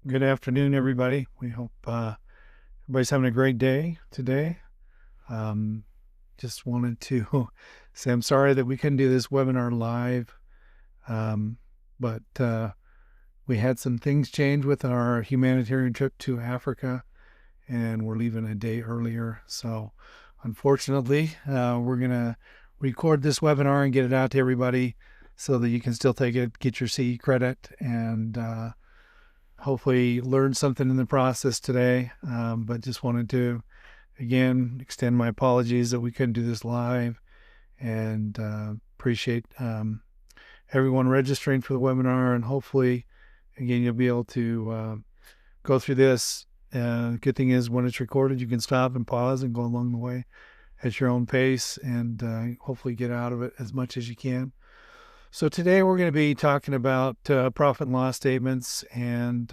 Good afternoon, everybody. We hope everybody's having a great day today. Um, just wanted to say I'm sorry that we couldn't do this webinar live, um, but we had some things change with our humanitarian trip to Africa, and we're leaving a day earlier. So, unfortunately, we're going to record this webinar and get it out to everybody so that you can still take it, get your CE credit, and hopefully learned something in the process today. But just wanted to, again, extend my apologies that we couldn't do this live, and appreciate everyone registering for the webinar. And hopefully, again, you'll be able to go through this. Good thing is when it's recorded, you can stop and pause and go along the way at your own pace, and hopefully get out of it as much as you can. So today we're going to be talking about profit and loss statements and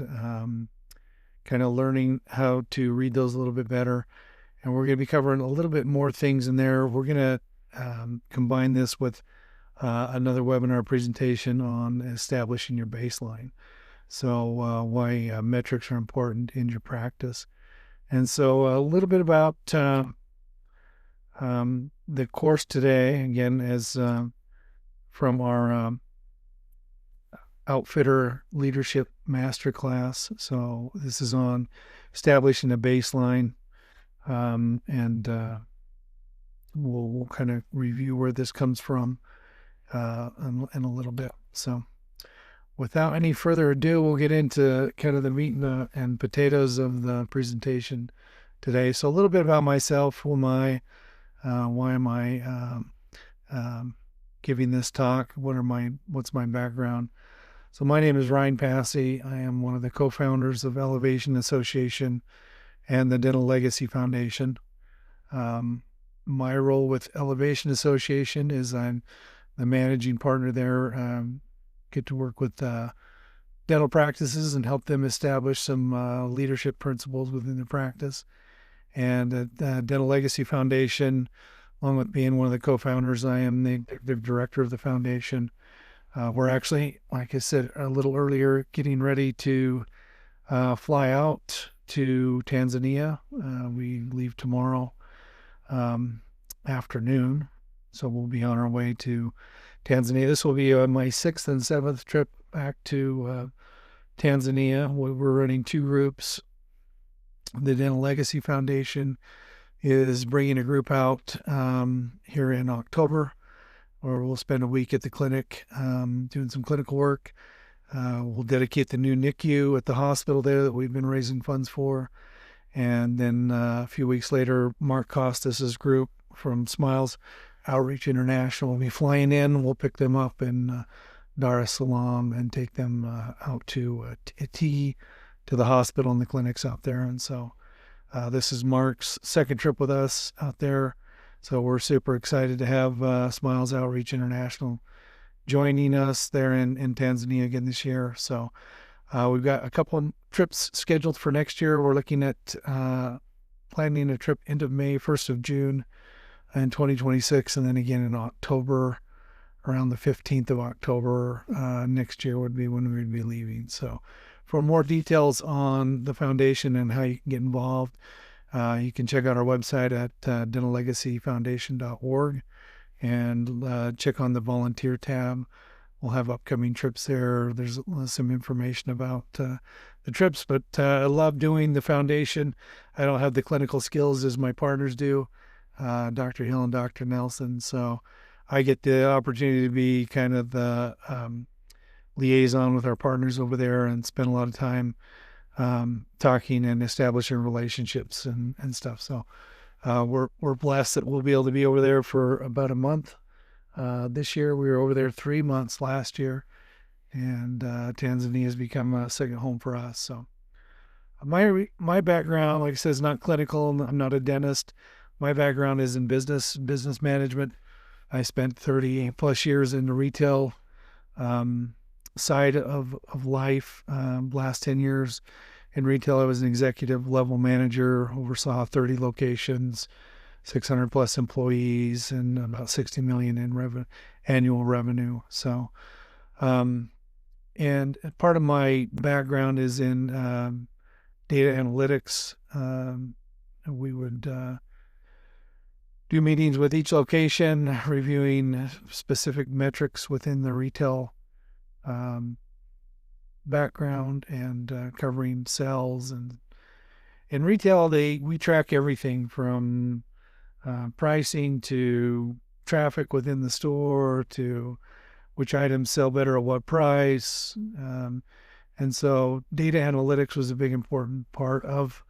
kind of learning how to read those a little bit better. And we're going to be covering a little bit more things in there. We're going to combine this with another webinar presentation on establishing your baseline. So why metrics are important in your practice. And so a little bit about the course today, again, as from our Outfitter Leadership Masterclass. So this is on establishing a baseline, and we'll kind of review where this comes from in a little bit. So without any further ado, we'll get into kind of the meat and potatoes of the presentation today. So a little bit about myself. Who am I? Why am I giving this talk? What's my background? So my name is Ryan Passey. I am one of the co-founders of Elevation Association and the Dental Legacy Foundation. My role with Elevation Association is I'm the managing partner there. Get to work with dental practices and help them establish some leadership principles within the practice. And at the Dental Legacy Foundation, along with being one of the co-founders, I am the executive director of the foundation. We're actually, like I said a little earlier, getting ready to fly out to Tanzania. We leave tomorrow afternoon, so we'll be on our way to Tanzania. This will be my sixth and seventh trip back to Tanzania. We're running two groups. The Dental Legacy Foundation is bringing a group out here in October, where we'll spend a week at the clinic doing some clinical work. We'll dedicate the new NICU at the hospital there that we've been raising funds for. And then a few weeks later, Mark Costas' group from Smiles Outreach International will be flying in. We'll pick them up in Dar es Salaam and take them out to to the hospital and the clinics out there. And so this is Mark's second trip with us out there. So we're super excited to have Smiles Outreach International joining us there in Tanzania again this year. So we've got a couple of trips scheduled for next year. We're looking at planning a trip into May, 1st of June in 2026, and then again in October, around the 15th of October next year would be when we would be leaving. So for more details on the foundation and how you can get involved, you can check out our website at dentallegacyfoundation.org and check on the volunteer tab. We'll have upcoming trips there. There's some information about the trips, but I love doing the foundation. I don't have the clinical skills as my partners do, Dr. Hill and Dr. Nelson. So I get the opportunity to be kind of the liaison with our partners over there and spend a lot of time talking and establishing relationships and stuff. So we're blessed that we'll be able to be over there for about a month. This year we were over there 3 months last year, and Tanzania has become a second home for us. So my background, like I said, is not clinical. I'm not a dentist. My background is in business management. I spent 30 plus years in the retail side of life. Last 10 years in retail, I was an executive level manager, oversaw 30 locations, 600 plus employees, and about 60 million in annual revenue. So And part of my background is in data analytics. We would do meetings with each location, reviewing specific metrics within the retail um, background and covering sales. And in retail, we track everything from pricing to traffic within the store to which items sell better at what price. And so data analytics was a big important part of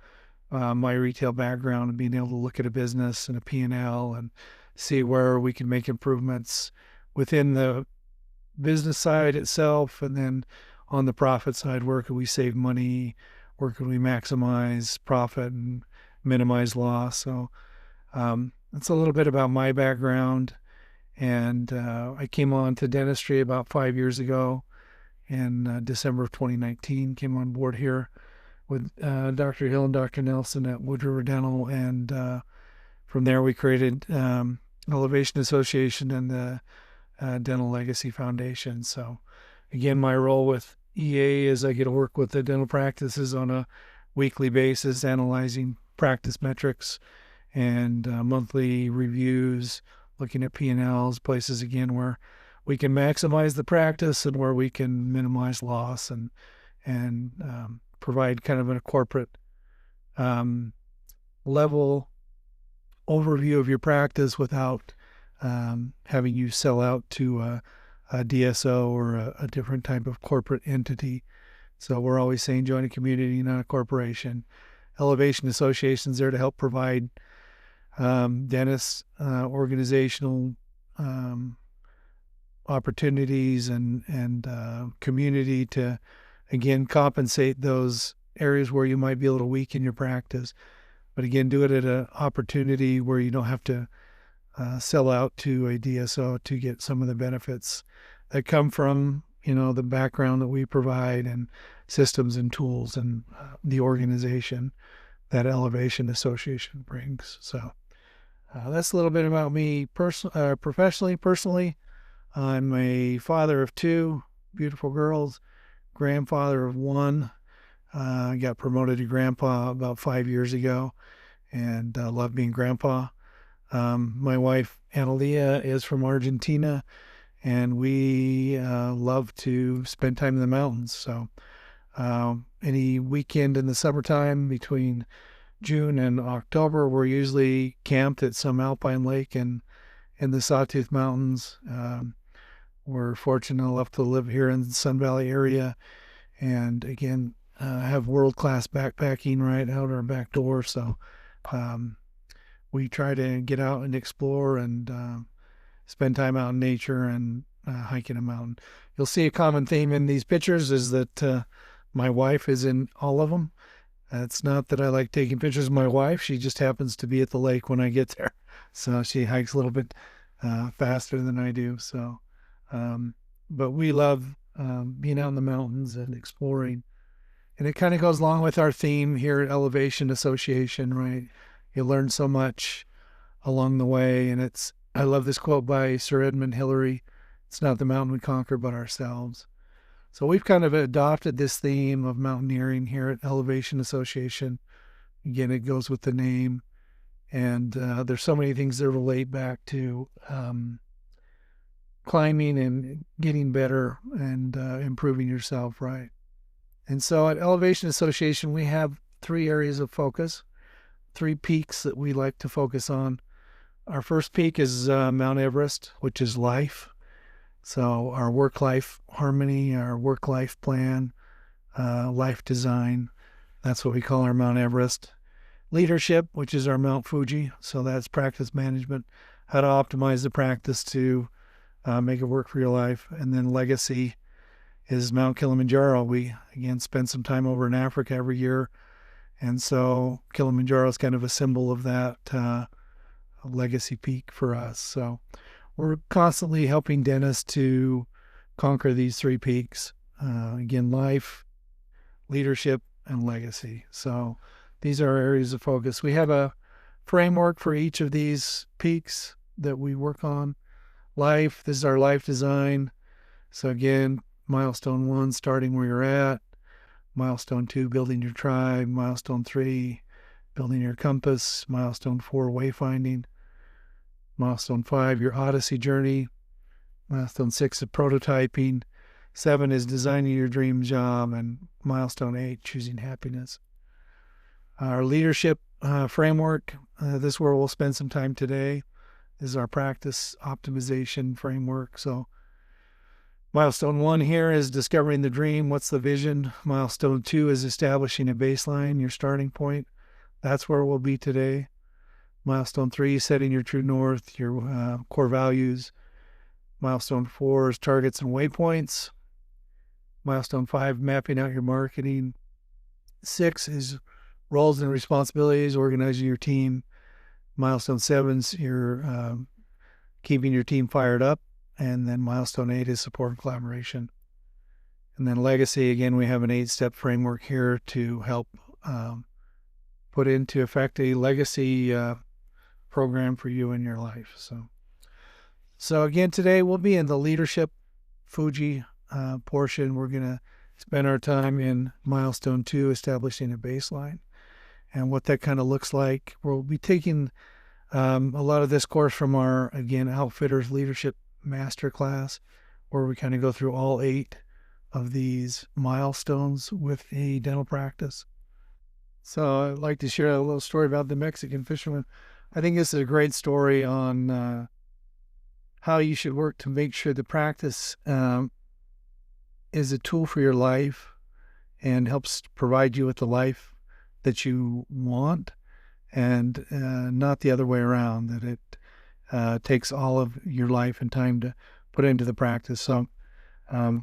my retail background and being able to look at a business and a P&L and see where we can make improvements within the business side itself. And then on the profit side, where can we save money? Where can we maximize profit and minimize loss? So that's a little bit about my background. And I came on to dentistry about 5 years ago in December of 2019, came on board here with Dr. Hill and Dr. Nelson at Wood River Dental. And from there, we created Elevation Association and the Dental Legacy Foundation. So again, my role with EA is I get to work with the dental practices on a weekly basis, analyzing practice metrics and monthly reviews, looking at P&Ls, places again where we can maximize the practice and where we can minimize loss and provide kind of a corporate level overview of your practice without having you sell out to a DSO or a different type of corporate entity. So we're always saying join a community, not a corporation. Elevation Association's there to help provide dentists organizational opportunities and community to, again, compensate those areas where you might be a little weak in your practice. But again, do it at an opportunity where you don't have to sell out to a DSO to get some of the benefits that come from, the background that we provide and systems and tools and the organization that Elevation Association brings. So that's a little bit about me professionally. Personally, I'm a father of two beautiful girls, grandfather of one. I got promoted to grandpa about 5 years ago and love being grandpa. My wife, Analia, is from Argentina, and we love to spend time in the mountains. So any weekend in the summertime between June and October, we're usually camped at some alpine lake in the Sawtooth Mountains. We're fortunate enough to live here in the Sun Valley area and, again, have world-class backpacking right out our back door. So we try to get out and explore and spend time out in nature and hiking a mountain. You'll see a common theme in these pictures is that my wife is in all of them. It's not that I like taking pictures of my wife. She just happens to be at the lake when I get there. So she hikes a little bit faster than I do. So, but we love being out in the mountains and exploring. And it kind of goes along with our theme here at Elevation Association, right? You learn so much along the way. And I love this quote by Sir Edmund Hillary. It's not the mountain we conquer, but ourselves. So we've kind of adopted this theme of mountaineering here at Elevation Association. Again, it goes with the name. And there's so many things that relate back to climbing and getting better and improving yourself, right? And so at Elevation Association, we have 3 areas of focus, 3 peaks that we like to focus on. Our first peak is Mount Everest, which is life. So our work-life harmony, our work-life plan, life design, that's what we call our Mount Everest. Leadership, which is our Mount Fuji. So that's practice management, how to optimize the practice to make it work for your life. And then legacy is Mount Kilimanjaro. We, again, spend some time over in Africa every year. And so Kilimanjaro is kind of a symbol of that legacy peak for us. So we're constantly helping dentists to conquer these 3 peaks. Again, life, leadership, and legacy. So these are our areas of focus. We have a framework for each of these peaks that we work on. Life, this is our life design. So again, Milestone 1, starting where you're at. Milestone 2, building your tribe. Milestone 3, building your compass. Milestone 4, wayfinding. Milestone 5, your Odyssey journey. Milestone 6 is prototyping. 7 is designing your dream job. And milestone 8, choosing happiness. Our leadership framework, this is where we'll spend some time today, is our practice optimization framework. So milestone 1 here is discovering the dream. What's the vision? Milestone 2 is establishing a baseline, your starting point. That's where we'll be today. Milestone 3, setting your true north, your core values. Milestone 4 is targets and waypoints. Milestone 5, mapping out your marketing. 6 is roles and responsibilities, organizing your team. Milestone 7 is your keeping your team fired up. And then milestone 8 is support and collaboration. And then legacy, again, we have an 8-step framework here to help put into effect a legacy program for you in your life. So again, today we'll be in the leadership Fuji portion. We're going to spend our time in milestone 2, establishing a baseline, and what that kind of looks like. We'll be taking a lot of this course from our, again, Outfitters Leadership Masterclass, where we kind of go through all 8 of these milestones with a dental practice. So I'd like to share a little story about the Mexican fisherman. I think this is a great story on how you should work to make sure the practice is a tool for your life and helps provide you with the life that you want, and not the other way around, that it takes all of your life and time to put into the practice. So I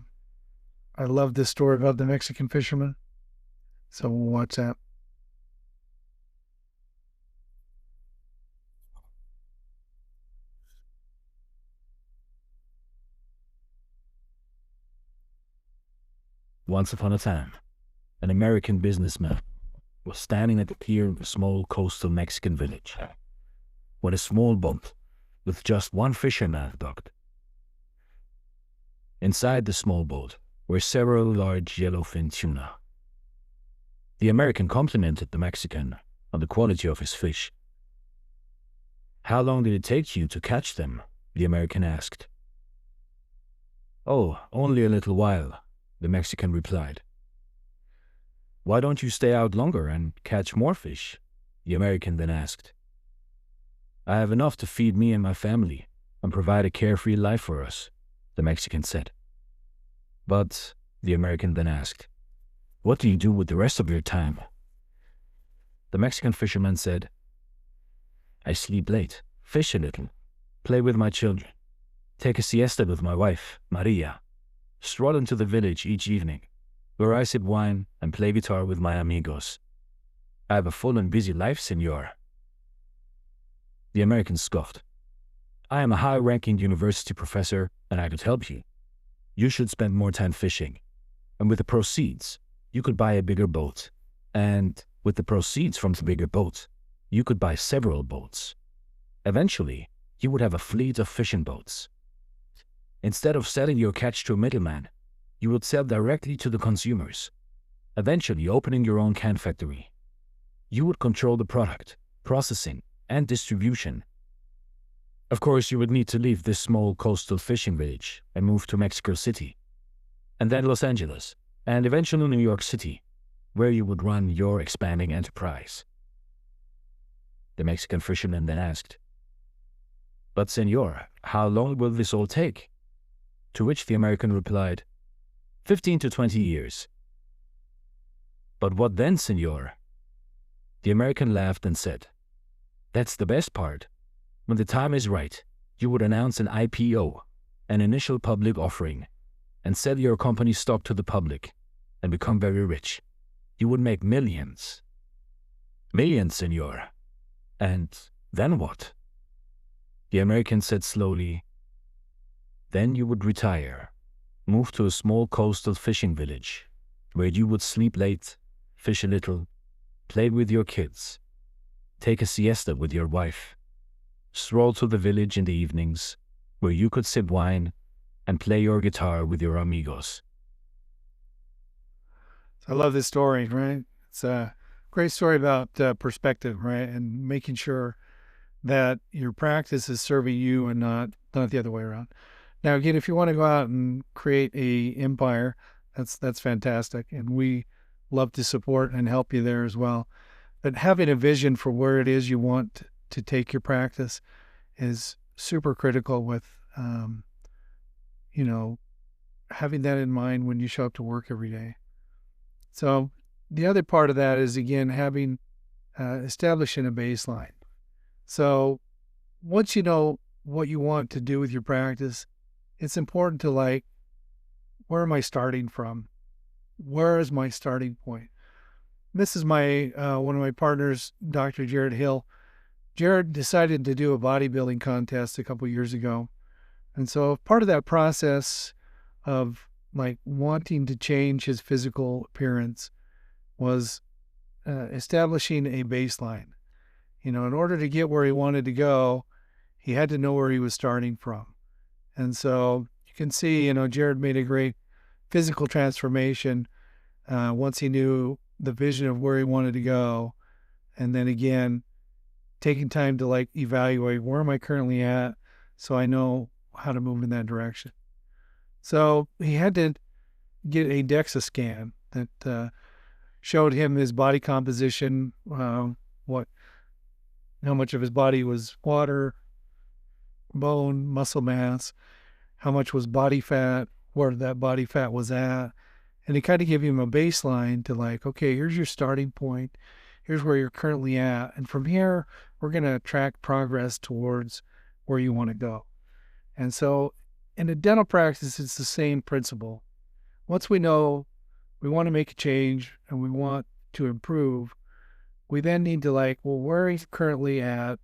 love this story about the Mexican fisherman. So we'll watch that. Once upon a time, an American businessman was standing at the pier of a small coastal Mexican village when a small boat with just one fisherman docked. Inside the small boat were several large yellowfin tuna. The American complimented the Mexican on the quality of his fish. "How long did it take you to catch them?" the American asked. "Oh, only a little while," the Mexican replied. "Why don't you stay out longer and catch more fish?" the American then asked. "I have enough to feed me and my family and provide a carefree life for us," the Mexican said. "But," the American then asked, "what do you do with the rest of your time?" The Mexican fisherman said, "I sleep late, fish a little, play with my children, take a siesta with my wife, Maria, stroll into the village each evening, where I sip wine and play guitar with my amigos. I have a full and busy life, senor." The American scoffed. "I am a high-ranking university professor, and I could help you. You should spend more time fishing, and with the proceeds, you could buy a bigger boat, and with the proceeds from the bigger boat, you could buy several boats. Eventually, you would have a fleet of fishing boats. Instead of selling your catch to a middleman, you would sell directly to the consumers, eventually opening your own can factory. You would control the product, processing, and distribution. Of course, you would need to leave this small coastal fishing village and move to Mexico City, and then Los Angeles, and eventually New York City, where you would run your expanding enterprise." The Mexican fisherman then asked, "But senor, how long will this all take?" To which the American replied, 15 to 20 years. "But what then, senor?" The American laughed and said, "That's the best part. When the time is right, you would announce an IPO, an initial public offering, and sell your company's stock to the public and become very rich. You would make millions." "Millions, senor. And then what?" The American said slowly, "Then you would retire, move to a small coastal fishing village, where you would sleep late, fish a little, play with your kids, take a siesta with your wife, stroll to the village in the evenings, where you could sip wine and play your guitar with your amigos, I love this story, right? It's a great story about perspective, right? And making sure that your practice is serving you and not the other way around. Now, again, if you want to go out and create a empire, that's fantastic, and we love to support and help you there as well. But having a vision for where it is you want to take your practice is super critical. With you know having that in mind when you show up to work every day. So the other part of that is again having establishing a baseline. So once you know what you want to do with your practice, it's important to like, where am I starting from? Where is my starting point? This is my one of my partners, Dr. Jared Hill. Jared decided to do a bodybuilding contest a couple years ago, and so part of that process of like wanting to change his physical appearance was establishing a baseline. In order to get where he wanted to go, he had to know where he was starting from. And so you can see, Jared made a great physical transformation once he knew the vision of where he wanted to go. And then again, taking time to like evaluate, where am I currently at, so I know how to move in that direction. So he had to get a DEXA scan that showed him his body composition, what how much of his body was water, bone, muscle mass, how much was body fat, where that body fat was at. And it kind of gave him a baseline to like, okay, here's your starting point. Here's where you're currently at. And from here, we're going to track progress towards where you want to go. And so in a dental practice, it's the same principle. Once we know we want to make a change and we want to improve, we then need to like, well, where are you currently at,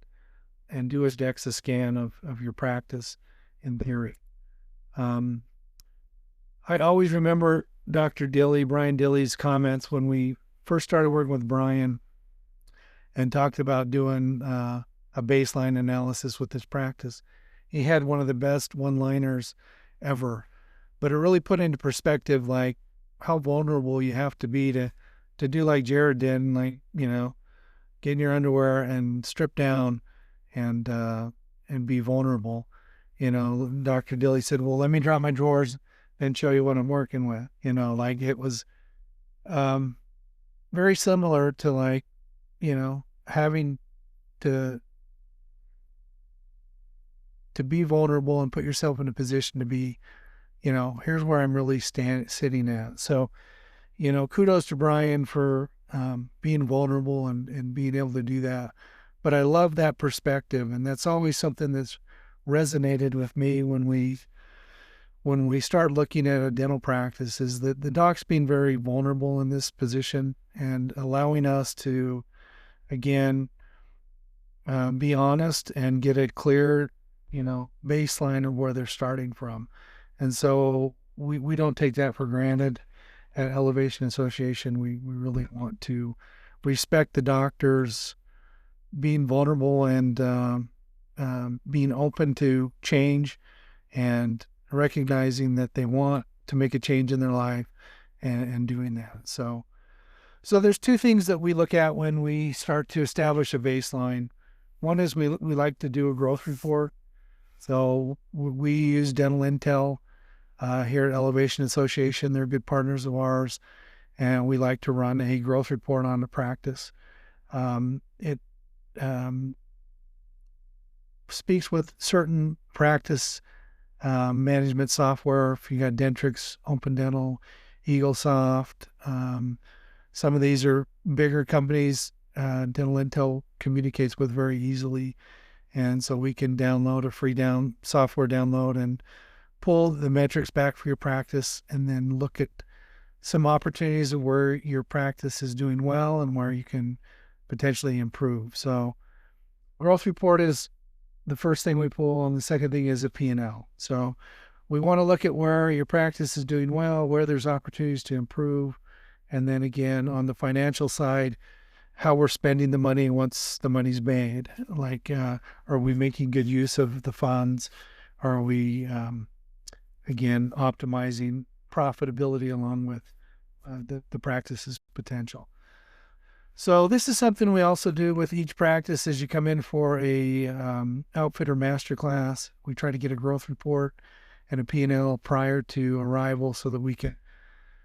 and do a DEXA scan of your practice in theory. I always remember Dr. Brian Dilley's comments when we first started working with Brian and talked about doing a baseline analysis with his practice. He had one of the best one-liners ever, but it really put into perspective like how vulnerable you have to be to do like Jared did, and like, get in your underwear and strip down and be vulnerable. Dr. Dilley said, well, let me drop my drawers and show you what I'm working with. Like it was very similar to like, having to be vulnerable and put yourself in a position to be, here's where I'm really sitting at. So, kudos to Brian for being vulnerable and being able to do that. But I love that perspective, and that's always something that's resonated with me when we start looking at a dental practice, is that the doc's being very vulnerable in this position and allowing us to, again, be honest and get a clear, baseline of where they're starting from. And so we don't take that for granted at Elevation Association. We really want to respect the doctors being vulnerable and being open to change and recognizing that they want to make a change in their life and doing that. So there's two things that we look at when we start to establish a baseline. One is we like to do a growth report. So we use Dental Intel here at Elevation Association. They're good partners of ours, and we like to run a growth report on the practice. It speaks with certain practice management software. If you got Dentrix, Open Dental, EagleSoft, some of these are bigger companies. Dental Intel communicates with very easily, and so we can download a free software download and pull the metrics back for your practice, and then look at some opportunities of where your practice is doing well and where you can potentially improve. So growth report is the first thing we pull, and the second thing is a P&L. So we want to look at where your practice is doing well, where there's opportunities to improve, and then again on the financial side, how we're spending the money once the money's made. Like, are we making good use of the funds? Are we, again, optimizing profitability along with the practice's potential. So this is something we also do with each practice as you come in for a outfitter master class. We try to get a growth report and a P&L prior to arrival so that we can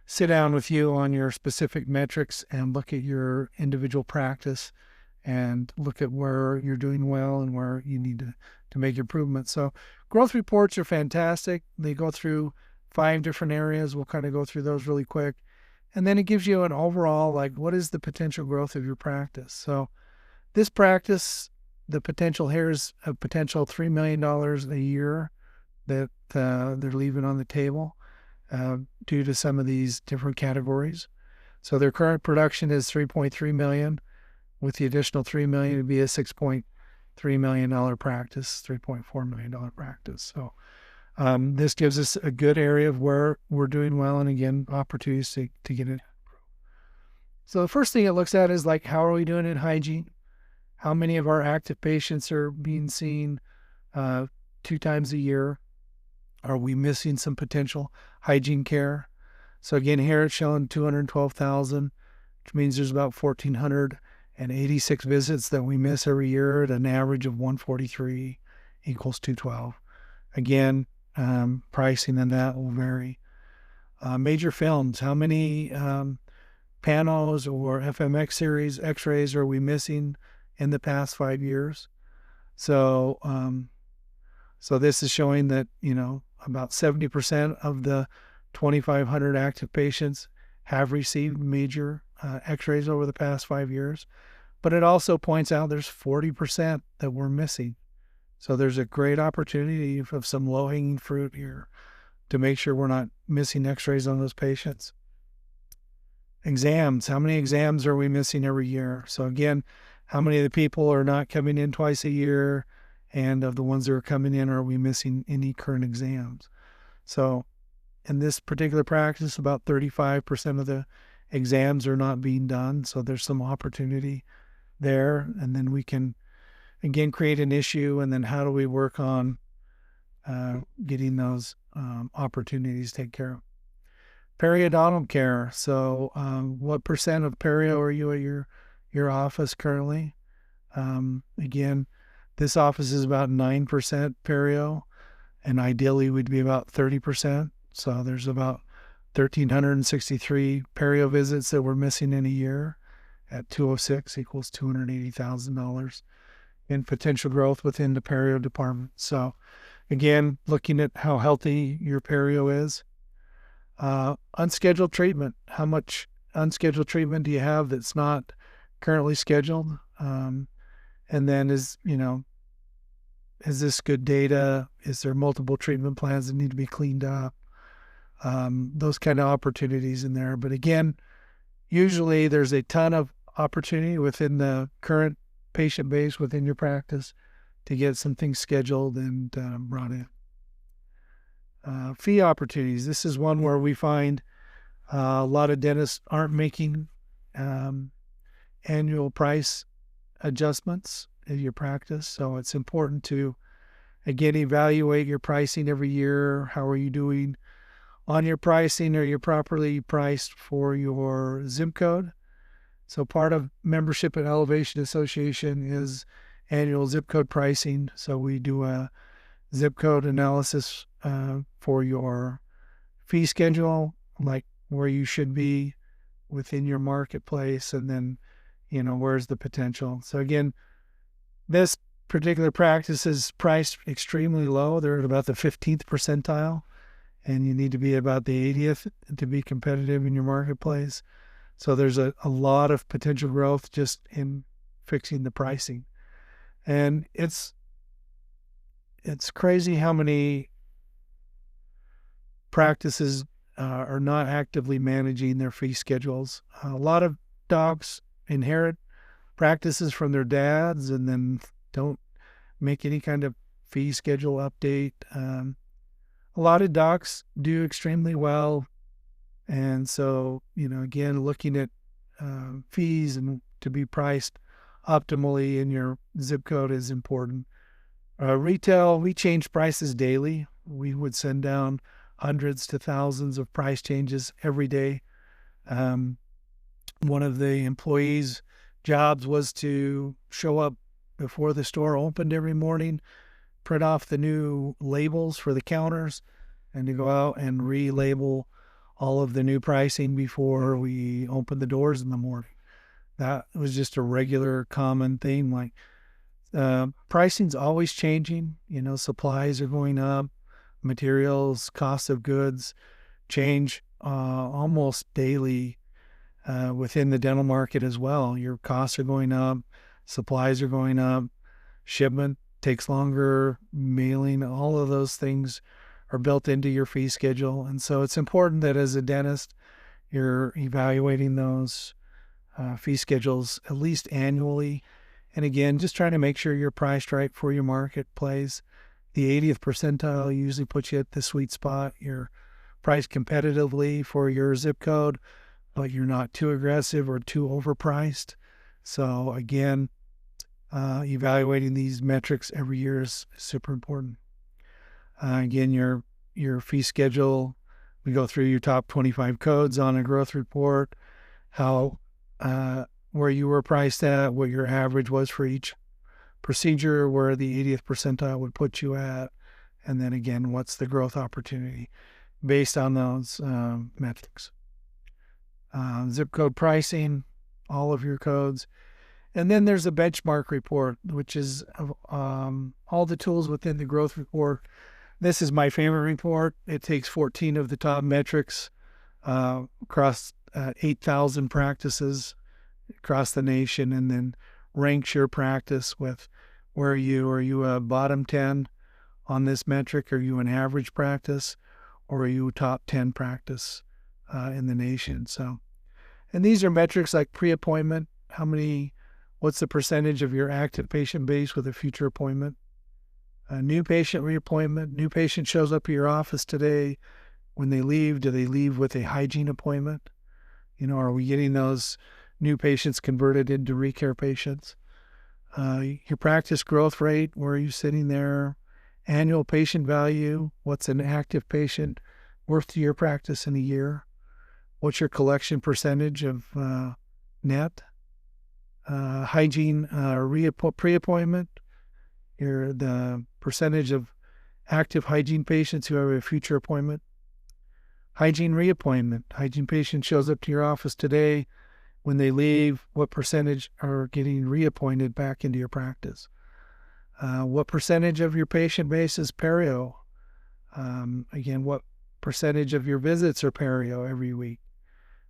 sit down with you on your specific metrics and look at your individual practice and look at where you're doing well and where you need to make improvements. So growth reports are fantastic. They go through 5 different areas. We'll kind of go through those really quick. And then it gives you an overall, like, what is the potential growth of your practice? So this practice, the potential here is a potential $3 million a year that they're leaving on the table due to some of these different categories. So their current production is $3.3 million. With the additional $3 million, it'd be a $6.3 million practice, $3.4 million practice. So this gives us a good area of where we're doing well, and again, opportunities to get it. So the first thing it looks at is like, how are we doing in hygiene? How many of our active patients are being seen 2 times a year? Are we missing some potential hygiene care? So again, here it's showing 212,000, which means there's about 1,486 visits that we miss every year at an average of 143 equals 212. Again, pricing and that will vary. Major films, how many panos or FMX series x-rays are we missing in the past 5 years? So this is showing that, about 70% of the 2,500 active patients have received major x-rays over the past 5 years. But it also points out there's 40% that we're missing. So there's a great opportunity of some low-hanging fruit here to make sure we're not missing x-rays on those patients. Exams, how many exams are we missing every year? So again, how many of the people are not coming in twice a year? And of the ones that are coming in, are we missing any current exams? So in this particular practice, about 35% of the exams are not being done. So there's some opportunity there. And then we can, again, create an issue. And then how do we work on getting those opportunities taken care of? Periodontal care. So what percent of perio are you at your office currently? Again, this office is about 9% perio, and ideally would be about 30%. So there's about 1,363 perio visits that we're missing in a year at 206 equals $280,000 in potential growth within the perio department. So again, looking at how healthy your perio is. Unscheduled treatment. How much unscheduled treatment do you have that's not currently scheduled? And then is this good data? Is there multiple treatment plans that need to be cleaned up? Those kind of opportunities in there. But again, usually there's a ton of opportunity within the current patient base within your practice to get some things scheduled and brought in. Fee opportunities. This is one where we find a lot of dentists aren't making annual price adjustments in your practice. So it's important to, again, evaluate your pricing every year. How are you doing on your pricing? Are you properly priced for your zip code? So part of membership at Elevation Association is annual zip code pricing. So we do a zip code analysis for your fee schedule, like where you should be within your marketplace, and then, where's the potential. So again, this particular practice is priced extremely low. They're at about the 15th percentile, and you need to be about the 80th to be competitive in your marketplace. So there's a lot of potential growth just in fixing the pricing. And it's crazy how many practices are not actively managing their fee schedules. A lot of docs inherit practices from their dads and then don't make any kind of fee schedule update. A lot of docs do extremely well. And so, again, looking at fees and to be priced optimally in your zip code is important. Retail, we change prices daily. We would send down hundreds to thousands of price changes every day Um, One of the employees' jobs was to show up before the store opened every morning, print off the new labels for the counters, and to go out and relabel all of the new pricing before we open the doors in the morning. That was just a regular common theme. Like pricing's always changing. Supplies are going up, materials, cost of goods change almost daily within the dental market as well. Your costs are going up, supplies are going up, shipment takes longer, mailing, all of those things are built into your fee schedule. And so it's important that as a dentist, you're evaluating those fee schedules at least annually. And again, just trying to make sure you're priced right for your marketplace. The 80th percentile usually puts you at the sweet spot. You're priced competitively for your zip code, but you're not too aggressive or too overpriced. So again, evaluating these metrics every year is super important. Again, your fee schedule. We go through your top 25 codes on a growth report, how where you were priced at, what your average was for each procedure, where the 80th percentile would put you at, and then again, what's the growth opportunity based on those metrics. Zip code pricing, all of your codes. And then there's a benchmark report, which is all the tools within the growth report. This is my favorite report. It takes 14 of the top metrics across 8,000 practices across the nation, and then ranks your practice with are you a bottom 10 on this metric? Are you an average practice? Or are you a top 10 practice in the nation? So, and these are metrics like pre-appointment, what's the percentage of your active patient base with a future appointment? New patient reappointment. New patient shows up at your office today. When they leave, do they leave with a hygiene appointment? Are we getting those new patients converted into recare patients? Your practice growth rate, where are you sitting there? Annual patient value, what's an active patient worth to your practice in a year? What's your collection percentage of net? Hygiene pre-appointment, the percentage of active hygiene patients who have a future appointment. Hygiene reappointment, hygiene patient shows up to your office today. When they leave, what percentage are getting reappointed back into your practice? What percentage of your patient base is perio? Again, what percentage of your visits are perio every week?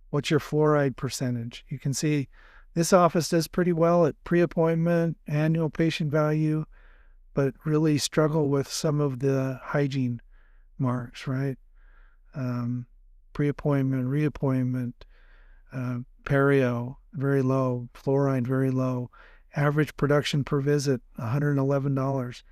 What's your fluoride percentage? You can see this office does pretty well at pre-appointment, annual patient value, but really struggle with some of the hygiene marks, right? Pre-appointment, reappointment, perio, very low, fluoride, very low. Average production per visit, $111,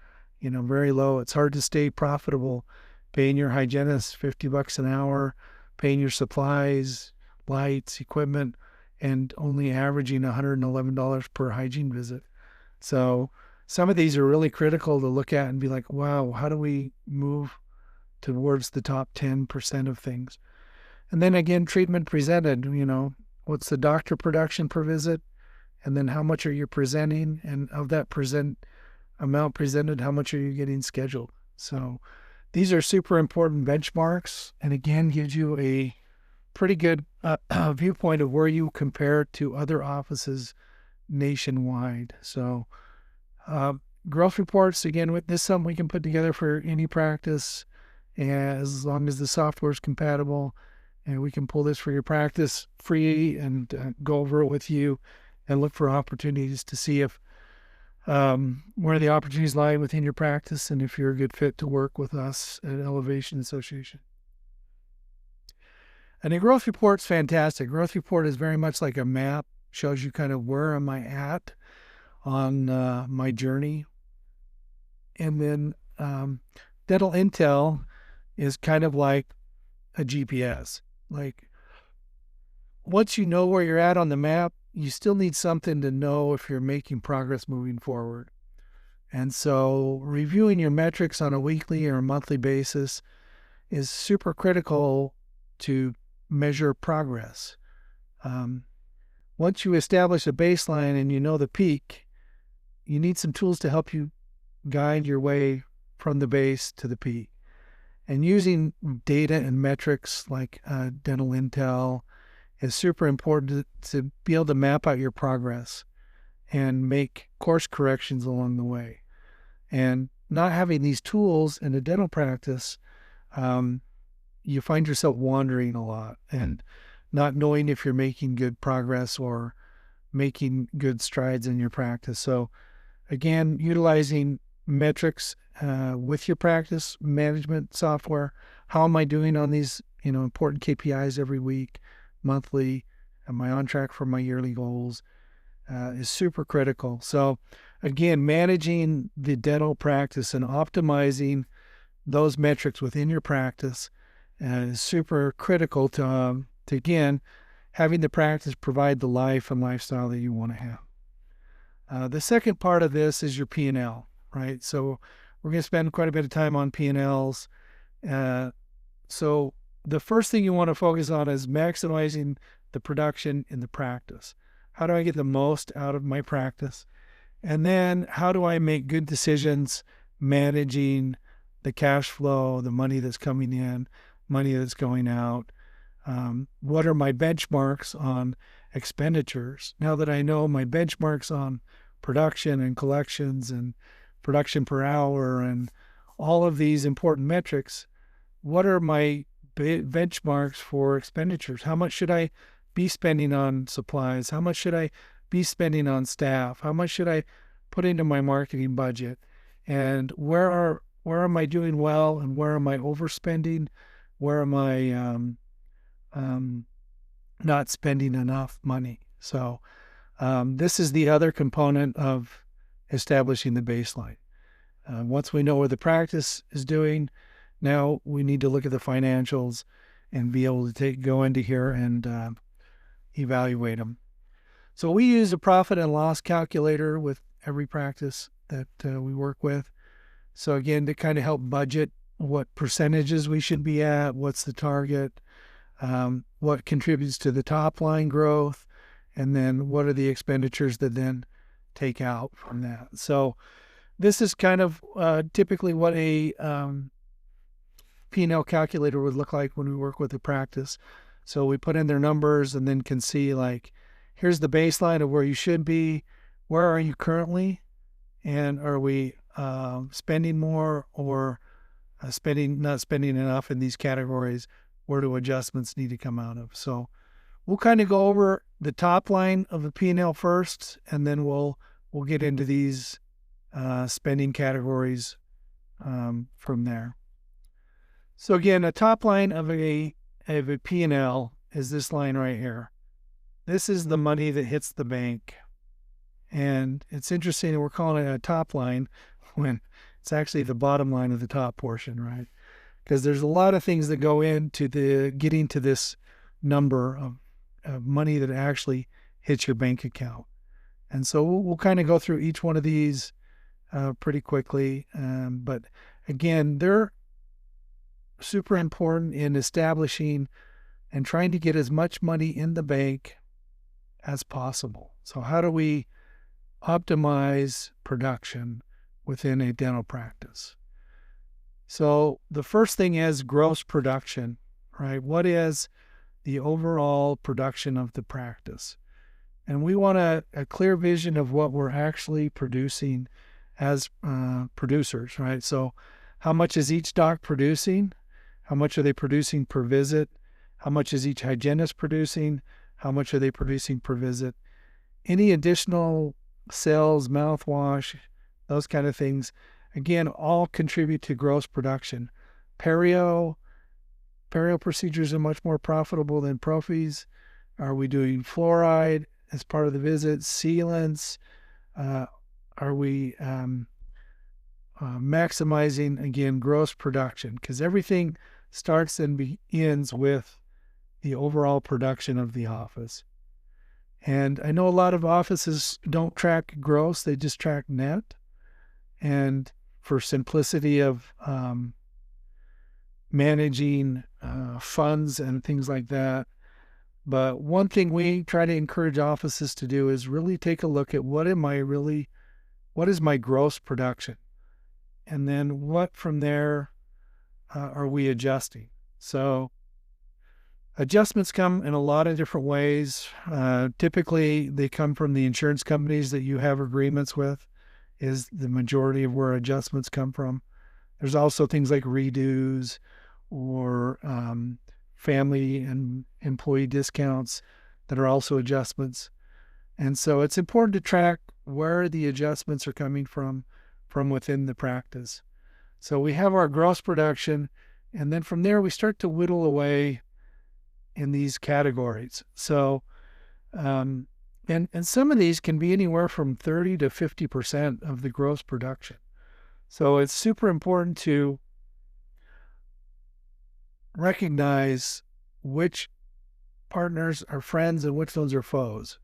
very low. It's hard to stay profitable paying your hygienist $50 an hour, paying your supplies, lights, equipment, and only averaging $111 per hygiene visit. So some of these are really critical to look at and be like, wow, how do we move towards the top 10% of things? And then again, treatment presented, what's the doctor production per visit? And then how much are you presenting? And of that amount presented, how much are you getting scheduled? So these are super important benchmarks, and again, gives you a pretty good viewpoint of where you compare to other offices nationwide. So growth reports, again, this is something we can put together for any practice as long as the software is compatible, and we can pull this for your practice free and go over it with you and look for opportunities to see if where the opportunities lie within your practice and if you're a good fit to work with us at Elevation Association. And a growth report's fantastic. Growth report is very much like a map, shows you kind of where am I at on my journey. And then dental intel is kind of like a GPS. Like once you know where you're at on the map, you still need something to know if you're making progress moving forward. And so reviewing your metrics on a weekly or a monthly basis is super critical to measure progress. Um, Once you establish a baseline and you know the peak, you need some tools to help you guide your way from the base to the peak. And using data and metrics like dental intel is super important to be able to map out your progress and make course corrections along the way. And not having these tools in a dental practice, you find yourself wandering a lot and not knowing if you're making good progress or making good strides in your practice. So again, utilizing metrics with your practice management software. How am I doing on these, important KPIs every week, monthly? Am I on track for my yearly goals? Is super critical. So again, managing the dental practice and optimizing those metrics within your practice is super critical to again, having the practice provide the life and lifestyle that you want to have. The second part of this is your P&L, right? So we're going to spend quite a bit of time on P&Ls. So the first thing you want to focus on is maximizing the production in the practice. How do I get the most out of my practice? And then how do I make good decisions managing the cash flow, the money that's coming in, money that's going out? What are my benchmarks on expenditures? Now that I know my benchmarks on production and collections and production per hour and all of these important metrics, what are my benchmarks for expenditures? How much should I be spending on supplies? How much should I be spending on staff? How much should I put into my marketing budget? And where am I doing well and where am I overspending? Where am I not spending enough money? So this is the other component of establishing the baseline. Once we know where the practice is doing, now we need to look at the financials and be able to go into here and evaluate them. So we use a profit and loss calculator with every practice that we work with. So again, to kind of help budget what percentages we should be at, what's the target, what contributes to the top line growth, and then what are the expenditures that then take out from that. So this is kind of typically what a P&L calculator would look like when we work with a practice. So we put in their numbers and then can see like, here's the baseline of where you should be. Where are you currently? And are we spending more or not spending enough in these categories? Where do adjustments need to come out of? So we'll kind of go over the top line of the P&L first, and then we'll get into these spending categories from there. So again, a top line of a P&L is this line right here. This is the money that hits the bank. And it's interesting that we're calling it a top line when it's actually the bottom line of the top portion, right? Because there's a lot of things that go into the getting to this number of money that actually hits your bank account. And so we'll kind of go through each one of these pretty quickly. But again, they're super important in establishing and trying to get as much money in the bank as possible. So how do we optimize production within a dental practice? So the first thing is gross production, right? What is the overall production of the practice? And we want a clear vision of what we're actually producing as producers, right? So how much is each doc producing? How much are they producing per visit? How much is each hygienist producing? How much are they producing per visit? Any additional sales, mouthwash, those kind of things, again, all contribute to gross production. Perio procedures are much more profitable than prophies. Are we doing fluoride as part of the visit? Sealants? Are we maximizing, again, gross production? Because everything starts and begins with the overall production of the office. And I know a lot of offices don't track gross, they just track net. And for simplicity of managing funds and things like that, But one thing we try to encourage offices to do is really take a look at what is my gross production? And then what from there are we adjusting? So adjustments come in a lot of different ways. Typically, they come from the insurance companies that you have agreements with, is the majority of where adjustments come from. There's also things like redos or family and employee discounts that are also adjustments. And so it's important to track where the adjustments are coming from within the practice. So we have our gross production, and then from there we start to whittle away in these categories. So, and some of these can be anywhere from 30 to 50% of the gross production. So it's super important to recognize which partners are friends and which ones are foes.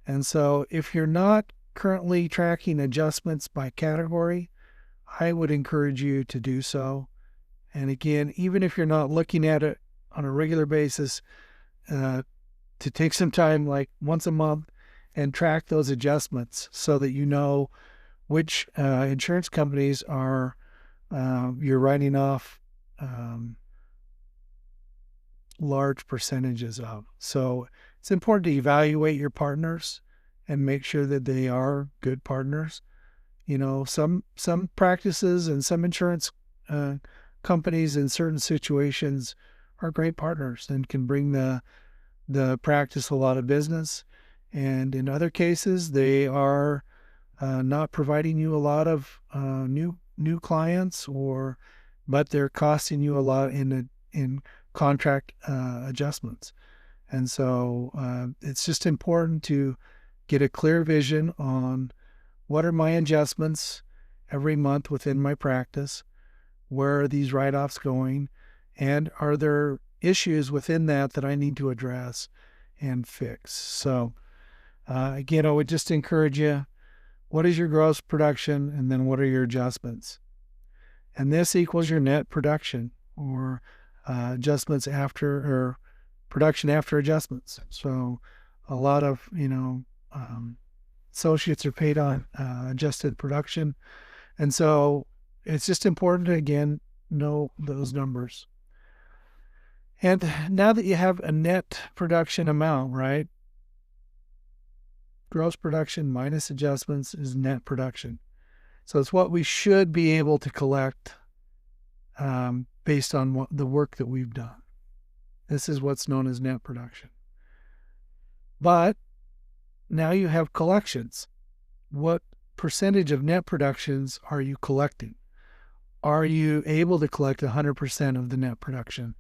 And so if you're not currently tracking adjustments by category, I would encourage you to do so. And again, even if you're not looking at it on a regular basis, to take some time, like once a month, and track those adjustments so that you know which insurance companies are you're writing off large percentages of. So it's important to evaluate your partners and make sure that they are good partners. You know, some practices and some insurance companies in certain situations are great partners and can bring the practice a lot of business. And in other cases, they are not providing you a lot of new clients, but they're costing you a lot in contract adjustments. And so it's just important to get a clear vision on what are my adjustments every month within my practice, where are these write-offs going, and are there issues within that I need to address and fix. So again, I would just encourage you, what is your gross production, and then what are your adjustments? And this equals your net production, or adjustments after, or production after adjustments. So a lot of, associates are paid on adjusted production. And so it's just important to, again, know those numbers. And now that you have a net production amount, right? Gross production minus adjustments is net production. So it's what we should be able to collect based on the work that we've done. This is what's known as net production. But now you have collections. What percentage of net productions are you collecting? Are you able to collect 100% of the net production?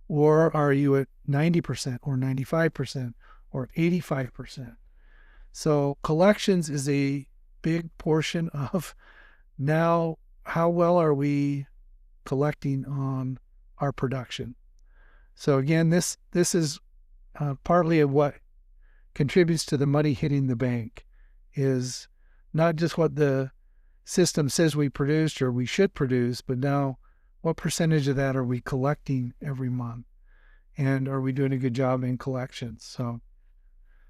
Or are you at 90% or 95% or 85%? So collections is a big portion of now how well are we collecting on our production. So again, this is partly of what contributes to the money hitting the bank, is not just what the system says we produced or we should produce, but now what percentage of that are we collecting every month? And are we doing a good job in collections? So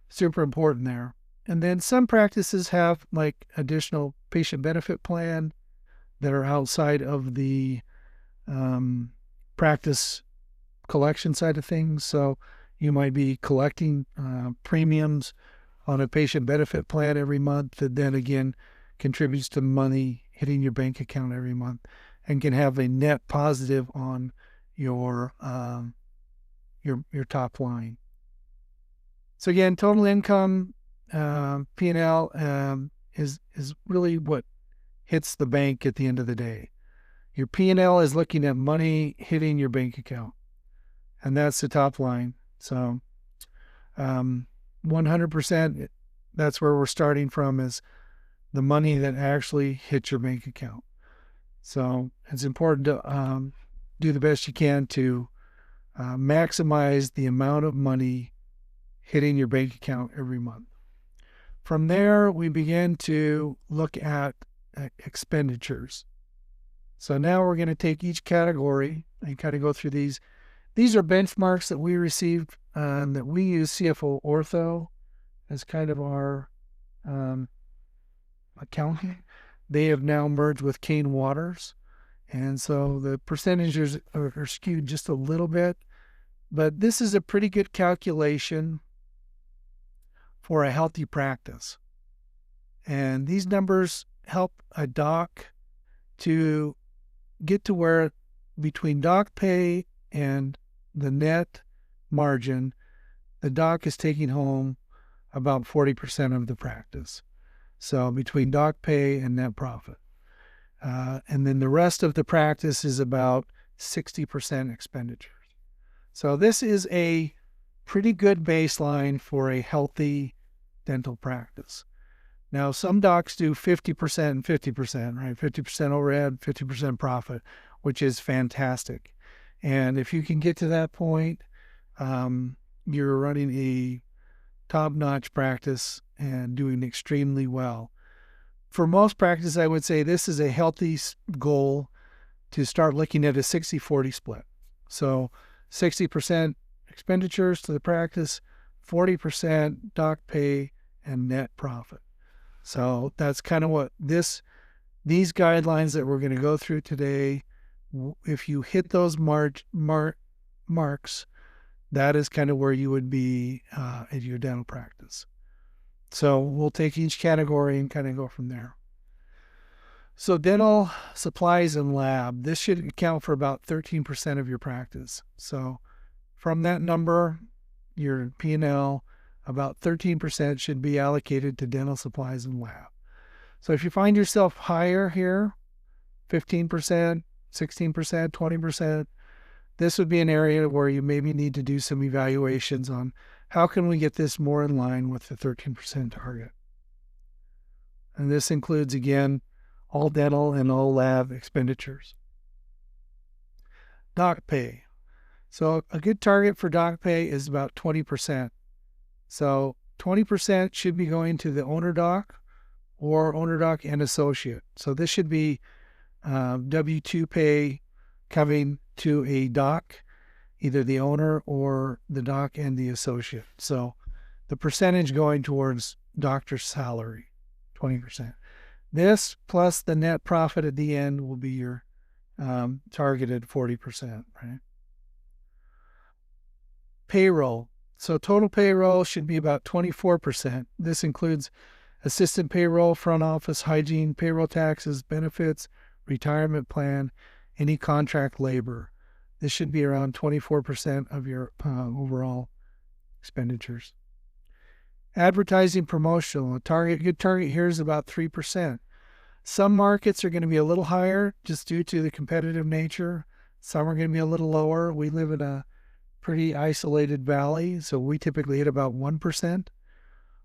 super important there. And then some practices have like additional patient benefit plan that are outside of the practice collection side of things. So you might be collecting premiums on a patient benefit plan every month that then again contributes to money hitting your bank account every month and can have a net positive on your top line. So again, total income, P&L is really what hits the bank at the end of the day. Your P&L is looking at money hitting your bank account, and that's the top line. So 100%, that's where we're starting from, is the money that actually hits your bank account. So it's important to do the best you can to maximize the amount of money hitting your bank account every month. From there, we begin to look at expenditures. So now we're going to take each category and kind of go through these These are benchmarks that we received that we use CFO Ortho as kind of our accounting. They have now merged with Kane Waters. And so the percentages are skewed just a little bit. But this is a pretty good calculation for a healthy practice. And these numbers help a doc to get to where between doc pay and the net margin, the doc is taking home about 40% of the practice. So between doc pay and net profit. And then the rest of the practice is about 60% expenditures. So this is a pretty good baseline for a healthy dental practice. Now, some docs do 50% and 50%, right? 50% overhead, 50% profit, which is fantastic. And if you can get to that point, you're running a top-notch practice and doing extremely well. For most practices, I would say this is a healthy goal to start looking at a 60-40 split. So 60% expenditures to the practice, 40% doc pay and net profit. So that's kind of what these guidelines that we're going to go through today, if you hit those marks, that is kind of where you would be at your dental practice. So we'll take each category and kind of go from there. So dental supplies and lab, this should account for about 13% of your practice. So from that number, your P&L, about 13% should be allocated to dental supplies and lab. So if you find yourself higher here, 15%, 16%, 20%, this would be an area where you maybe need to do some evaluations on how can we get this more in line with the 13% target. And this includes, again, all dental and all lab expenditures. Doc pay. So a good target for doc pay is about 20%. So 20% should be going to the owner doc or owner doc and associate. So this should be W-2 pay coming to a doc, either the owner or the doc and the associate. So the percentage going towards doctor's salary, 20%. This plus the net profit at the end will be your targeted 40%, right? Payroll. So total payroll should be about 24%. This includes assistant payroll, front office, hygiene, payroll taxes, benefits, retirement plan, any contract labor. This should be around 24% of your overall expenditures. Advertising promotional, good target here is about 3%. Some markets are going to be a little higher just due to the competitive nature. Some are going to be a little lower. We live in a pretty isolated valley, so we typically hit about 1%.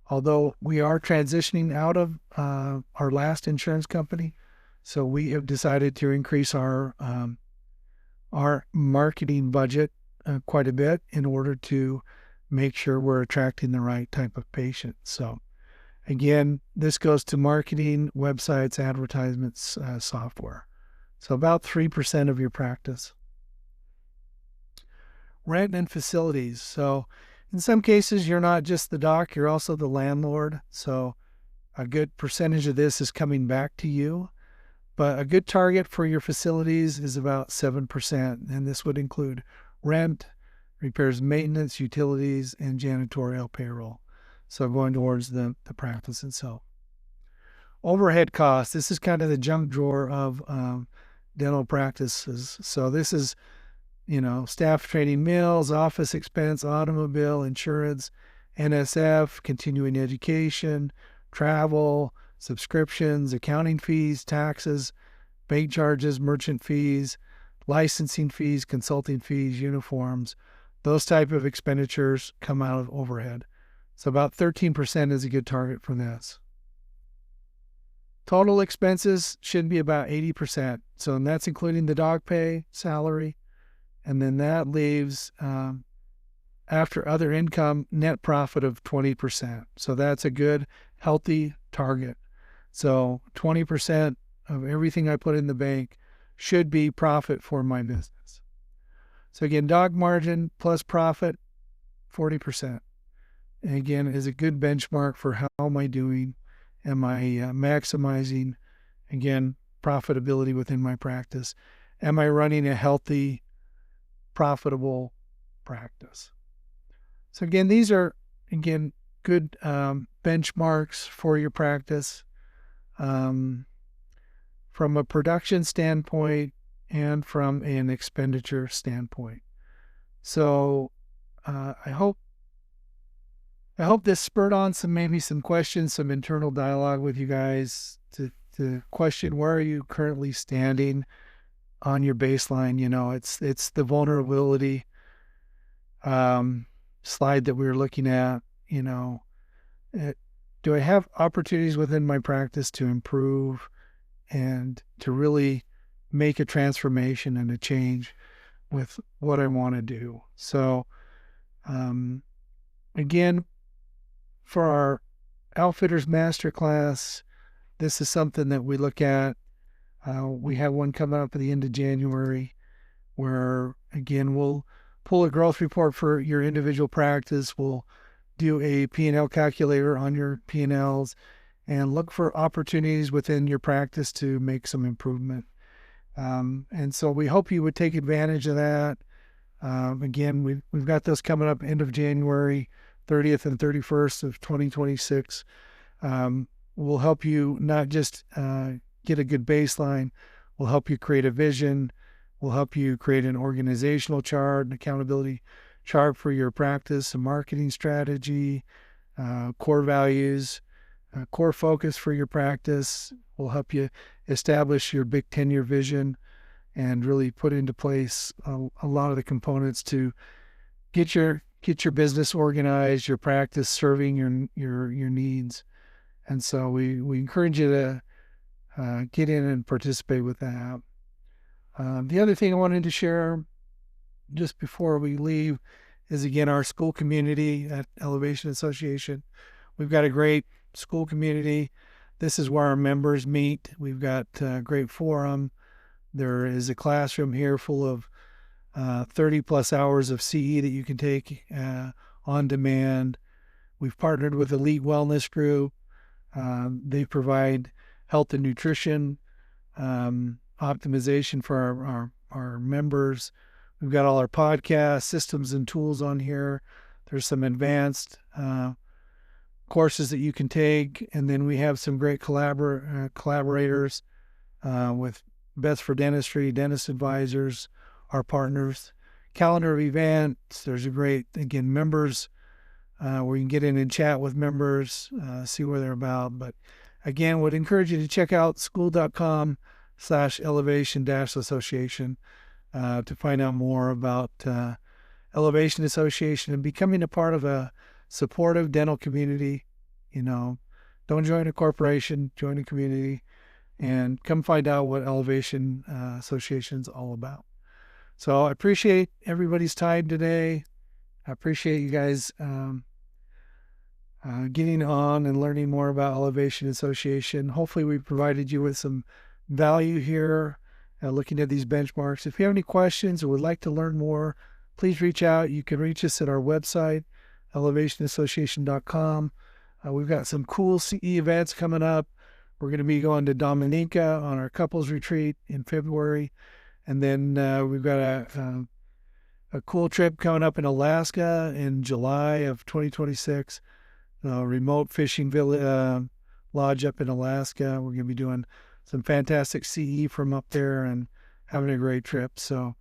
Although we are transitioning out of our last insurance company, so we have decided to increase our marketing budget quite a bit in order to make sure we're attracting the right type of patient. So again, this goes to marketing, websites, advertisements, software. So about 3% of your practice. Rent and facilities. So in some cases, you're not just the doc, you're also the landlord. So a good percentage of this is coming back to you. But a good target for your facilities is about 7%. And this would include rent, repairs, maintenance, utilities, and janitorial payroll. So going towards the practice itself. Overhead costs. This is kind of the junk drawer of dental practices. So this is, staff training, meals, office expense, automobile, insurance, NSF, continuing education, travel, subscriptions, accounting fees, taxes, bank charges, merchant fees, licensing fees, consulting fees, uniforms. Those type of expenditures come out of overhead. So about 13% is a good target for this. Total expenses should be about 80%. So and that's including the dog pay, salary, and then that leaves, after other income, net profit of 20%. So that's a good, healthy target. So 20% of everything I put in the bank should be profit for my business. So again, dog margin plus profit, 40%. And again, is a good benchmark for how am I doing? Am I maximizing, again, profitability within my practice? Am I running a healthy, profitable practice? So again, these are, again, good benchmarks for your practice from a production standpoint and from an expenditure standpoint. So I hope this spurred on maybe some questions, some internal dialogue with you guys to question where are you currently standing on your baseline. It's the vulnerability slide that we were looking at. Do I have opportunities within my practice to improve and to really make a transformation and a change with what I want to do? So again, for our Outfitters Masterclass, this is something that we look at. We have one coming up at the end of January where, again, we'll pull a growth report for your individual practice. We'll do a P&L calculator on your P&Ls and look for opportunities within your practice to make some improvement. And so we hope you would take advantage of that. Again, we've got those coming up end of January 30th and 31st of 2026. We'll help you not just get a good baseline, we'll help you create a vision, we'll help you create an organizational chart, an accountability chart for your practice, a marketing strategy, core values, core focus for your practice. We'll help you establish your big 10-year vision and really put into place a lot of the components to get your business organized, your practice serving your needs. And so we encourage you to get in and participate with that. The other thing I wanted to share just before we leave is, again, our school community at Elevation Association. We've got a great school community. This is where our members meet. We've got a great forum. There is a classroom here full of 30 plus hours of CE that you can take on demand. We've partnered with Elite Wellness Group. They provide health and nutrition optimization for our members. We've got all our podcasts, systems, and tools on here. There's some advanced courses that you can take. And then we have some great collaborators with Best for Dentistry, Dentist Advisors, our partners. Calendar of events. There's a great, again, members where you can get in and chat with members, see where they're about. But again, would encourage you to check out school.com/elevation-association to find out more about Elevation Association and becoming a part of a supportive dental community. Don't join a corporation, join a community, and come find out what Elevation Association is all about. So I appreciate everybody's time today. I appreciate you guys getting on and learning more about Elevation Association. Hopefully we provided you with some value here looking at these benchmarks. If you have any questions or would like to learn more, please reach out. You can reach us at our website, elevationassociation.com. We've got some cool CE events coming up. We're going to be going to Dominica on our couples retreat in February. And then we've got a cool trip coming up in Alaska in July of 2026. Remote fishing village lodge up in Alaska. We're going to be doing some fantastic CE from up there and having a great trip. So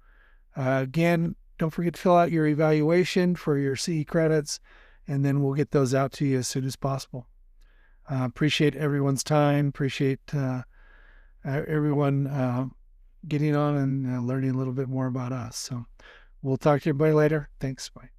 again, don't forget to fill out your evaluation for your CE credits, and then we'll get those out to you as soon as possible. Appreciate everyone's time. Appreciate everyone getting on and learning a little bit more about us. So we'll talk to everybody later. Thanks. Bye.